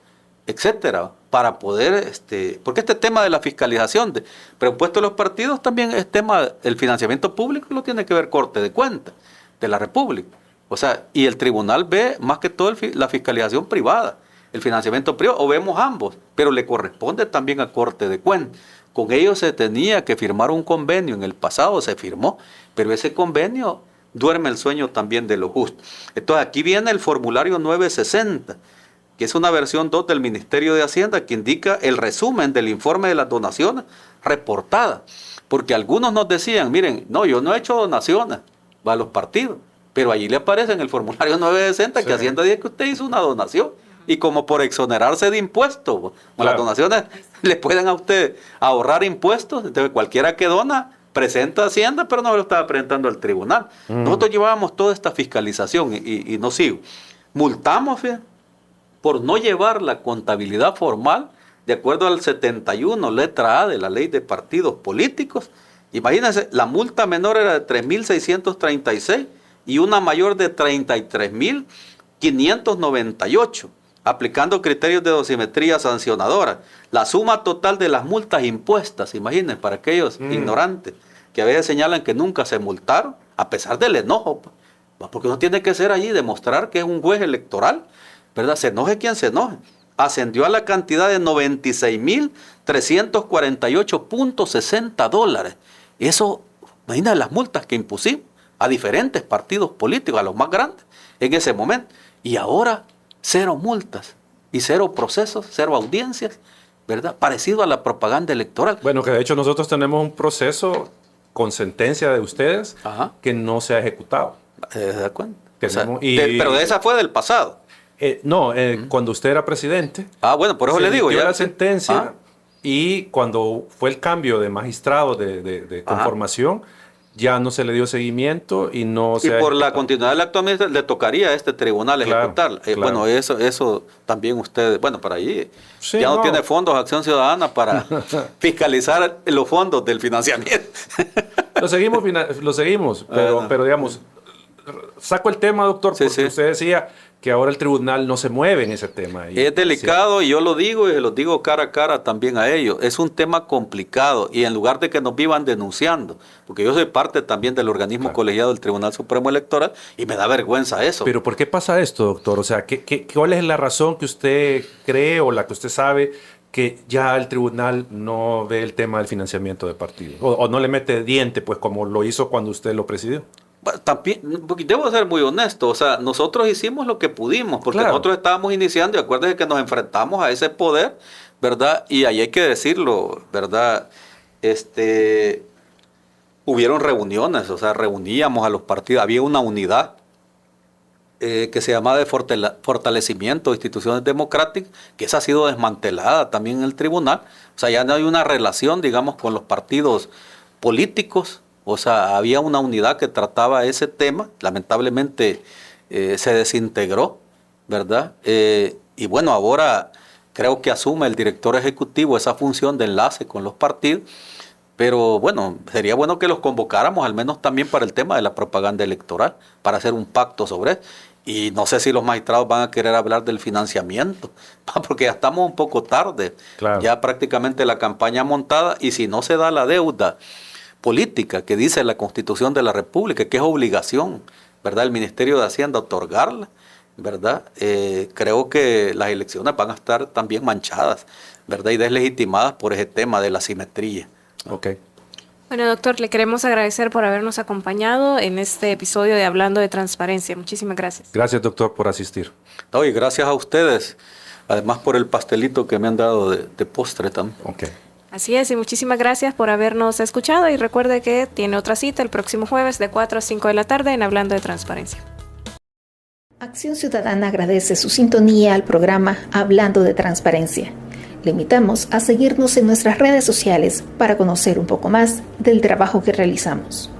etcétera, para poder, porque este tema de la fiscalización de presupuesto de los partidos también es tema, el financiamiento público lo tiene que ver Corte de Cuentas de la República. O sea, y el tribunal ve más que todo la fiscalización privada, el financiamiento privado, o vemos ambos, pero le corresponde también a Corte de Cuentas. Con ellos se tenía que firmar un convenio, en el pasado se firmó, pero ese convenio duerme el sueño también de lo justo. Entonces aquí viene el formulario 960, que es una versión 2 del Ministerio de Hacienda, que indica el resumen del informe de las donaciones reportadas. Porque algunos nos decían, miren, no, yo no he hecho donaciones a los partidos, pero allí le aparece en el formulario 960 que Hacienda dice que usted hizo una donación. Y como por exonerarse de impuestos, las donaciones le pueden a usted ahorrar impuestos, entonces cualquiera que dona presenta a Hacienda, pero no lo estaba presentando al tribunal. Nosotros llevábamos toda esta fiscalización y no sigo. Multamos por no llevar la contabilidad formal de acuerdo al 71, letra A de la ley de partidos políticos. Imagínense, la multa menor era de 3.636 y una mayor de 33.598, aplicando criterios de dosimetría sancionadora. La suma total de las multas impuestas, imagínense, para aquellos ignorantes que a veces señalan que nunca se multaron, a pesar del enojo, porque uno tiene que ser allí, demostrar que es un juez electoral, ¿verdad? Se enoje quien se enoje. Ascendió a la cantidad de $96.348.60. Eso, imagínense las multas que impusimos a diferentes partidos políticos, a los más grandes, en ese momento. Y ahora, 0 multas y 0 procesos, 0 audiencias, ¿verdad? Parecido a la propaganda electoral. Bueno, que de hecho nosotros tenemos un proceso con sentencia de ustedes que no se ha ejecutado. ¿De acuerdo? Pero esa fue del pasado. Cuando usted era presidente. Bueno, por eso le digo. Ya la sentencia y cuando fue el cambio de magistrado de conformación, ya no se le dio seguimiento y no se... Y por la continuidad del acto administrativo le tocaría a este tribunal ejecutarla. Bueno, eso también ustedes, para ahí ya no tiene fondos Acción Ciudadana para fiscalizar los fondos del financiamiento. Lo seguimos, pero digamos, saco el tema, doctor, porque usted decía que ahora el tribunal no se mueve en ese tema. Es delicado y yo lo digo y se lo digo cara a cara también a ellos. Es un tema complicado y en lugar de que nos vivan denunciando, porque yo soy parte también del organismo colegiado del Tribunal Supremo Electoral y me da vergüenza eso. Pero ¿por qué pasa esto, doctor? O sea, ¿cuál es la razón que usted cree o la que usted sabe que ya el tribunal no ve el tema del financiamiento de partidos? O no le mete diente, pues, como lo hizo cuando usted lo presidió. También, debo ser muy honesto, nosotros hicimos lo que pudimos, porque nosotros estábamos iniciando y acuérdense que nos enfrentamos a ese poder, ¿verdad? Y ahí hay que decirlo, ¿verdad? Hubieron reuniones, reuníamos a los partidos, había una unidad que se llamaba de fortalecimiento de instituciones democráticas, que esa ha sido desmantelada también en el tribunal, ya no hay una relación, digamos, con los partidos políticos. Había una unidad que trataba ese tema, lamentablemente se desintegró, ¿verdad? Y bueno, ahora creo que asume el director ejecutivo esa función de enlace con los partidos, pero bueno, sería bueno que los convocáramos al menos también para el tema de la propaganda electoral, para hacer un pacto sobre eso. Y no sé si los magistrados van a querer hablar del financiamiento, porque ya estamos un poco tarde, ya prácticamente la campaña montada, y si no se da la deuda política que dice la Constitución de la República, que es obligación, ¿verdad?, el Ministerio de Hacienda otorgarla, ¿verdad? Creo que las elecciones van a estar también manchadas, ¿verdad? Y deslegitimadas por ese tema de la simetría. Ok. Bueno, doctor, le queremos agradecer por habernos acompañado en este episodio de Hablando de Transparencia. Muchísimas gracias. Gracias, doctor, por asistir. No, y gracias a ustedes, además por el pastelito que me han dado de postre también. Ok. Así es, y muchísimas gracias por habernos escuchado y recuerde que tiene otra cita el próximo jueves de 4 a 5 de la tarde en Hablando de Transparencia. Acción Ciudadana agradece su sintonía al programa Hablando de Transparencia. Le invitamos a seguirnos en nuestras redes sociales para conocer un poco más del trabajo que realizamos.